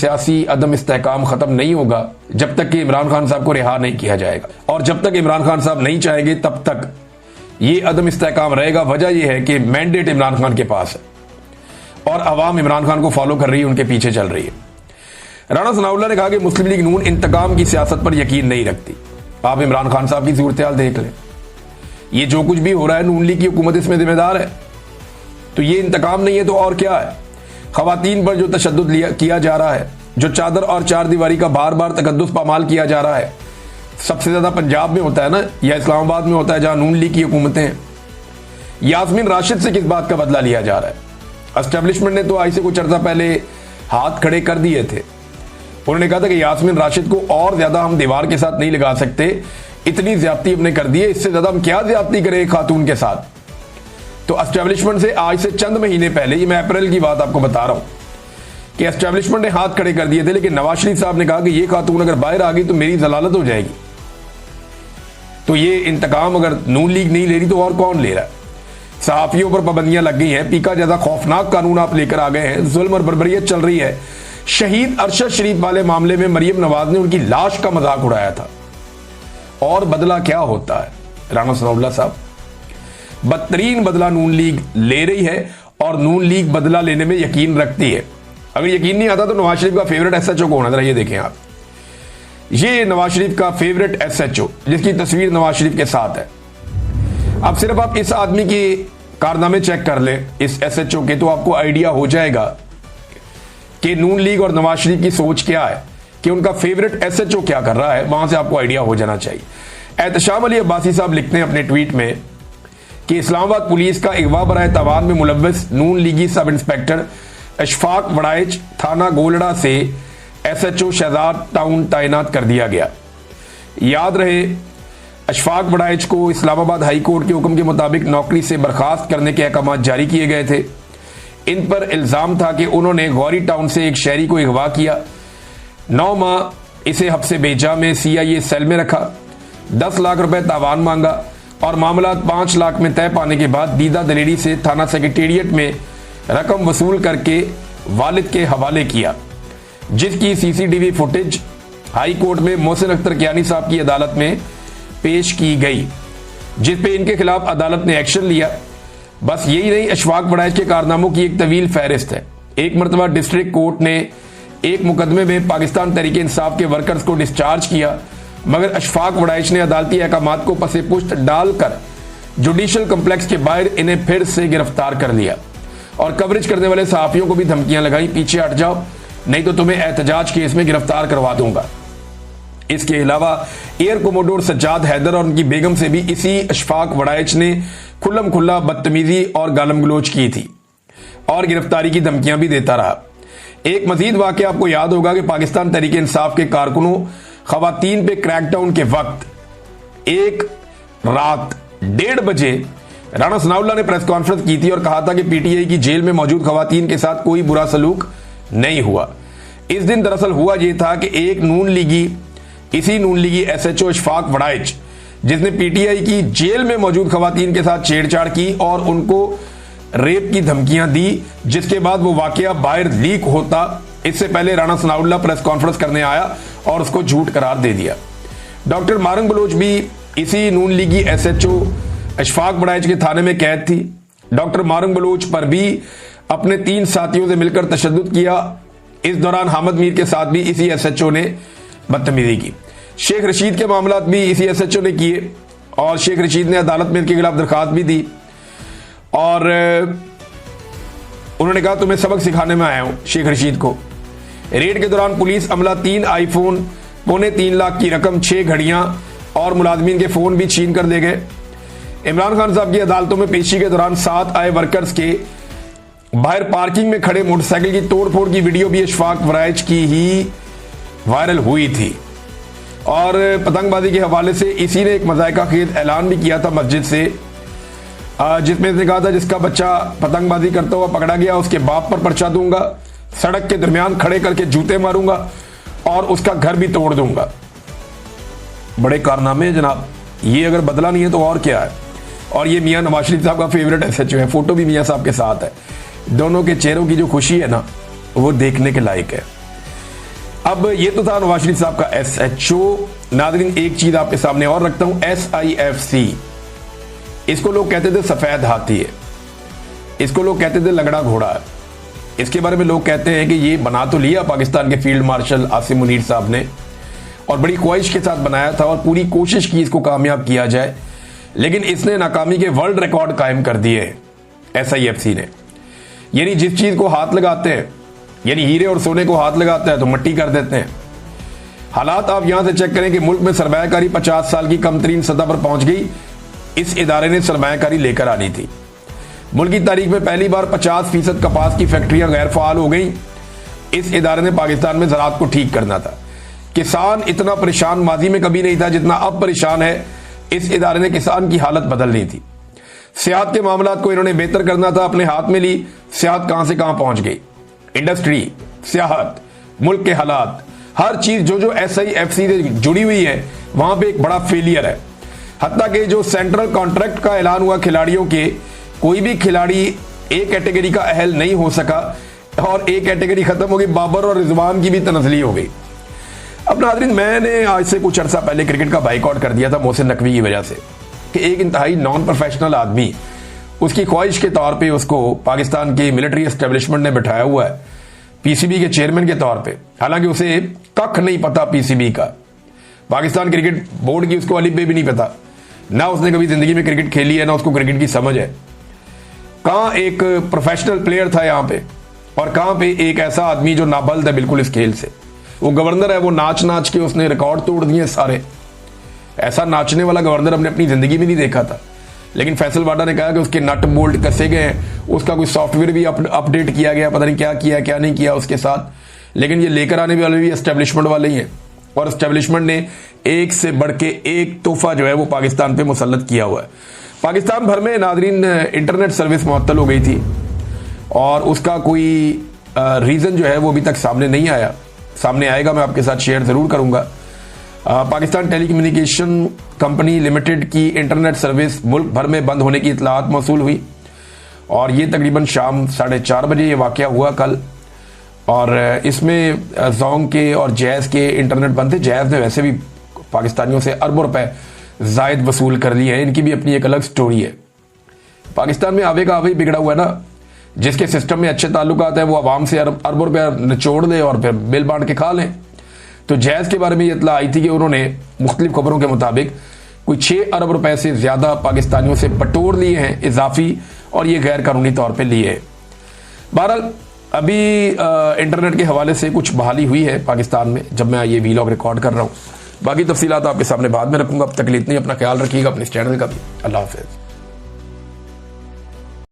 सियासी अदम इस्तेहकाम खत्म नहीं होगा जब तक कि इमरान खान साहब को रिहा नहीं किया जाएगा, और जब तक इमरान खान साहब नहीं चाहेंगे तब तक ये अदम इस्तेहकाम रहेगा। वजह यह है कि मैंडेट इमरान खान के पास है और अवाम इमरान खान को फॉलो कर रही है, उनके पीछे चल रही है। राणा सनाउल्लाह ने कहा कि मुस्लिम लीग नून इंतकाम की सियासत पर यकीन नहीं रखती। आप इमरान खान साहब की सूरत हाल देख लें, ये जो कुछ भी हो रहा है नून लीग की हुकूमत इसमें जिम्मेदार है। तो ये इंतकाम नहीं है तो और क्या है? खवातीन पर जो तशद्दुद किया जा रहा है, जो चादर और चार दीवारी का बार बार तकद्दुस पामाल किया जा रहा है, सबसे ज्यादा पंजाब में होता है ना, या इस्लामाबाद में होता है जहां नून लीग की हुकूमतें हैं। यास्मीन राशिद से किस बात का बदला लिया जा रहा है? एस्टेब्लिशमेंट ने तो आज से कुछ अर्सा पहले हाथ खड़े कर दिए थे। उन्होंने कहा था कि यास्मीन राशिद को और ज्यादा हम दीवार के साथ नहीं लगा सकते, इतनी ज्यादती हमने कर दी है, इससे ज्यादा हम क्या ज्यादती करें एक खातून के साथ। तो एस्टेब्लिशमेंट से आज से चंद महीने पहले, ये मैं अप्रैल की बात आपको बता रहा हूं, कि एस्टेब्लिशमेंट ने हाथ खड़े कर दिए थे, लेकिन नवाज शरीफ साहब ने कहा कि ये खातून अगर बाहर आ गई तो मेरी जलालत हो जाएगी। तो ये इंतकाम अगर नून लीग नहीं ले रही तो और कौन ले रहा है? सहाफियों पर पाबंदियां लग गई हैं, पीका जैसा खौफनाक कानून आप लेकर आ गए हैं, जुल्म और बर्बरियत चल रही है। शहीद अरशद शरीफ वाले मामले में मरियम नवाज ने उनकी लाश का मजाक उड़ाया था, और बदला क्या होता है? राणा सनाउल्लाह साहब, बदतरीन बदला नून लीग ले रही है और नून लीग बदला लेने में यकीन रखती है। अगर यकीन नहीं आता तो नवाज शरीफ का फेवरेट एसएचओ कौन है, जरा ये देखें आप। ये नवाज शरीफ का फेवरेट एसएचओ, जिसकी तस्वीर नवाज शरीफ के साथ है। अब सिर्फ आप इस आदमी के कारनामे चेक कर लें, इस एसएचओ के, तो आपको आइडिया हो जाएगा कि नून लीग और नवाज शरीफ की सोच क्या है, कि उनका फेवरेट एसएचओ क्या कर रहा है। वहां से आपको आइडिया हो जाना चाहिए। एहतशाम अली अब्बासी साहब लिखते हैं अपने ट्वीट में कि इस्लामाबाद पुलिस का अगवा बराए तवान में मुलव्वस नून लीगी सब इंस्पेक्टर अशफाक वड़ाइच थाना गोलड़ा से एसएचओ शहजाद टाउन तैनात कर दिया गया। याद रहे, अशफाक वड़ाइच को इस्लामाबाद हाई कोर्ट के हुक्म के मुताबिक नौकरी से बर्खास्त करने के अहकाम जारी किए गए थे। इन पर इल्जाम था कि उन्होंने गौरी टाउन से एक शहरी को अगवा किया, 9 माह इसे हब्से बेजा में सीआईए सेल में रखा, 10 लाख रुपए तावान मांगा और मामला 5 लाख में तय पाने के बाद दीदा दलेरी से थाना सेक्रेटेरिएट में रकम वसूल करके वालिद के हवाले किया, जिसकी सीसीटीवी फुटेज हाई कोर्ट में मोहसिन अख्तर कियानी साहब की अदालत में पेश की गई, जिस पे इनके खिलाफ अदालत ने एक्शन लिया। बस यही नहीं, अशफाक वड़ाइच के कारनामों की एक तवील फहरिस्त है। एक मरतबा डिस्ट्रिक्ट कोर्ट ने एक मुकदमे में पाकिस्तान तहरीक इंसाफ के वर्कर्स को डिस्चार्ज किया, मगर अशफाक वड़ाइच ने अदालती अहकामात को पसे पुश्त डालकर जुडिशल कम्प्लेक्स के बाहर इन्हें फिर से गिरफ्तार कर लिया और कवरेज करने वाले सहाफियों को भी धमकियां लगाई, पीछे हट जाओ नहीं तो तुम्हें एहतजाज केस में गिरफ्तार करवा दूंगा। इसके अलावा एयर कोमोडोर सज्जाद हैदर और उनकी बेगम से भी इसी अशफाक वड़ाइच ने खुल्लम खुल्ला बदतमीजी और गालम गलोच की थी और गिरफ्तारी की धमकियां भी देता रहा। एक मजीद वाकया आपको याद होगा कि पाकिस्तान तहरीक इंसाफ के कारकुनों खवातीन पे क्रैकडाउन के वक्त एक रात 1:30 बजे राणा सनाउल्लाह ने प्रेस कॉन्फ्रेंस की थी और कहा था कि पीटीआई की जेल में मौजूद खवातीन के साथ कोई बुरा सलूक नहीं हुआ। इस दिन दरअसल हुआ यह था कि एक इसी नून लीगी एसएचओ अशफाक वड़ाइच, जिसने पीटीआई की जेल में मौजूद खवातीन के साथ छेड़छाड़ की और उनको रेप की धमकियां दी, जिसके बाद वो वाकया बाहर लीक होता इससे पहले राणा सनाउल्लाह प्रेस कॉन्फ्रेंस करने आया और उसको झूठ करार दे दिया। डॉक्टर मारंग बलोच भी इसी नून लीगी एसएचओ अशफाक वड़ाइच के थाने में कैद थी। डॉक्टर मारंग बलोच पर भी अपने 3 साथियों से मिलकर तशद्दुद किया। इस दौरान हामिद मीर के साथ भी इसी एसएचओ ने बदतमीजी की। शेख रशीद के मामला भी इसी एसएचओ ने किए और शेख रशीद ने अदालत में इनके खिलाफ दरखास्त भी दी और उन्होंने कहा तुम्हें सबक सिखाने में आया हूं। शेख रशीद को रेड के दौरान पुलिस अमला 3 आईफोन, 3.25 लाख की रकम, 6 घड़ियां और मुलाजमीन के फोन भी छीन कर ले गए। इमरान खान साहब की अदालतों में पेशी के दौरान 7 आए वर्कर्स के बाहर पार्किंग में खड़े मोटरसाइकिल की तोड़फोड़ की वीडियो भी अशफाक वड़ाइच की ही वायरल हुई थी और पतंगबाजी के हवाले से इसी ने एक मजायका खेद ऐलान भी किया था मस्जिद से, जिसमें इसने कहा था जिसका बच्चा पतंगबाजी करता हुआ पकड़ा गया उसके बाप पर पर्चा दूंगा, सड़क के दरमियान खड़े करके जूते मारूंगा और उसका घर भी तोड़ दूंगा। बड़े कारनामे जनाब, ये अगर बदला नहीं है तो और क्या है। और ये मियां नवाज शरीफ साहब का फेवरेट एसएचओ है, फोटो भी मियां साहब के साथ है। दोनों के चेहरों की जो खुशी है ना, वो देखने के लायक है। अब ये तो था नवाज शरीफ साहब का SHO। नाज़रीन एक चीज आपके सामने और रखता हूं, SIFC, इसको लोग कहते थे सफेद हाथी है, इसको लोग कहते थे लंगड़ा घोड़ा है। इसके बारे में लोग कहते हैं कि ये बना तो लिया पाकिस्तान के फील्ड मार्शल आसिम मुनीर साहब ने, और बड़ी ख्वाहिश के साथ बनाया था और पूरी कोशिश की इसको कामयाब किया जाए, लेकिन इसने नाकामी के वर्ल्ड रिकॉर्ड कायम कर दिए हैं SIFC ने। यानी जिस चीज को हाथ लगाते हैं, यानी हीरे और सोने को हाथ लगाता है तो मट्टी कर देते हैं। हालात आप यहां से चेक करें कि मुल्क में सरमायाकारी 50 साल की कम तरीन सतह पर पहुंच गई। इस इदारे ने सरमायाकारी लेकर आनी थी। मुल्क की तारीख में पहली बार 50% कपास की फैक्ट्रियां गैर फाल हो गई। इस इदारे ने पाकिस्तान में ज़राअत को ठीक करना था। किसान इतना परेशान माजी में कभी नहीं था जितना अब परेशान है। इस इदारे ने किसान की हालत बदलनी थी। सियाहत के मामलात को इन्होंने बेहतर करना था, अपने हाथ में ली। सियाहत कहां से कहां पहुंच गई। इंडस्ट्री, सियाहत, मुल्क के हालात, हर चीज जो SIFC से जुड़ी हुई है वहां पे एक बड़ा फेलियर है। हत्ता कि जो सेंट्रल कॉन्ट्रैक्ट का ऐलान हुआ खिलाड़ियों के, कोई भी खिलाड़ी एक कैटेगरी का अहल नहीं हो सका और एक कैटेगरी खत्म हो गई। बाबर और रिजवान की भी तनजली हो गई। अब नाज़रीन, मैंने आज से कुछ अर्सा पहले क्रिकेट का बाइकआउट कर दिया था मोहसिन नकवी की वजह से कि एक इंतहाई नॉन प्रोफेशनल आदमी, उसकी ख्वाहिश के तौर पे उसको पाकिस्तान की मिलिट्री एस्टेब्लिशमेंट ने बिठाया हुआ है PCB के चेयरमैन के तौर पे। हालांकि उसे कख नहीं पता PCB का, पाकिस्तान क्रिकेट बोर्ड की उसको अलिफ बे भी नहीं पता, ना उसने कभी जिंदगी में क्रिकेट खेली है, ना उसको क्रिकेट की समझ है। कहां एक प्रोफेशनल प्लेयर था यहां पे, और कहां पे एक ऐसा आदमी जो नाबल्द है बिल्कुल इस खेल से। वो गवर्नर है, वो नाच नाच के उसने रिकॉर्ड तोड़ दिए सारे। ऐसा नाचने वाला गवर्नर हमने अपनी जिंदगी में नहीं देखा था। लेकिन फैसल वाडा ने कहा कि उसके नट बोल्ट कसे गए हैं, उसका कोई सॉफ्टवेयर भी अपडेट किया गया, पता नहीं क्या किया क्या नहीं किया उसके साथ। लेकिन ये लेकर आने वाले भी एस्टेब्लिशमेंट वाले ही हैं, और एस्टेब्लिशमेंट ने एक से बढ़ के एक तोहफा जो है वो पाकिस्तान पे मुसल्लत किया हुआ है। पाकिस्तान भर में नाज़रीन इंटरनेट सर्विस मुअत्तल हो गई थी, और उसका कोई रीज़न जो है वो अभी तक सामने नहीं आया। सामने आएगा, मैं आपके साथ शेयर ज़रूर करूँगा। पाकिस्तान टेलीकम्युनिकेशन कंपनी लिमिटेड की इंटरनेट सर्विस मुल्क भर में बंद होने की इतलात मौसूल हुई, और ये तकरीबन शाम 4:30 बजे ये वाक़या हुआ कल। और इसमें जोंग के और जैज़ के इंटरनेट बंद थे। जैज़ ने वैसे भी पाकिस्तानियों से अरबों रुपए जायद वसूल कर लिए हैं, इनकी भी अपनी एक अलग स्टोरी है। पाकिस्तान में आवे का आवे बिगड़ा हुआ है ना, जिसके सिस्टम में अच्छे ताल्लुकात हैं वो आवाम से अरबों रुपया निचोड़ दे और फिर बिल बांट के खा लें। तो जैज़ के बारे में ये इतला आई थी कि उन्होंने मुख्तलिफ खबरों के मुताबिक कोई 6 अरब रुपए से ज्यादा पाकिस्तानियों से बटोर लिए हैं इजाफी, और ये गैर कानूनी तौर पर लिए हैं। बहरहाल अभी इंटरनेट के हवाले से कुछ बहाली हुई है पाकिस्तान में, जब मैं ये वीलॉग रिकॉर्ड कर रहा हूँ। बाकी तफसीलात आपके सामने बाद में रखूंगा। अब तक के लिए इतनी, अपना ख्याल रखिएगा, अपने इस चैनल का भी। अल्लाह हाफिज़।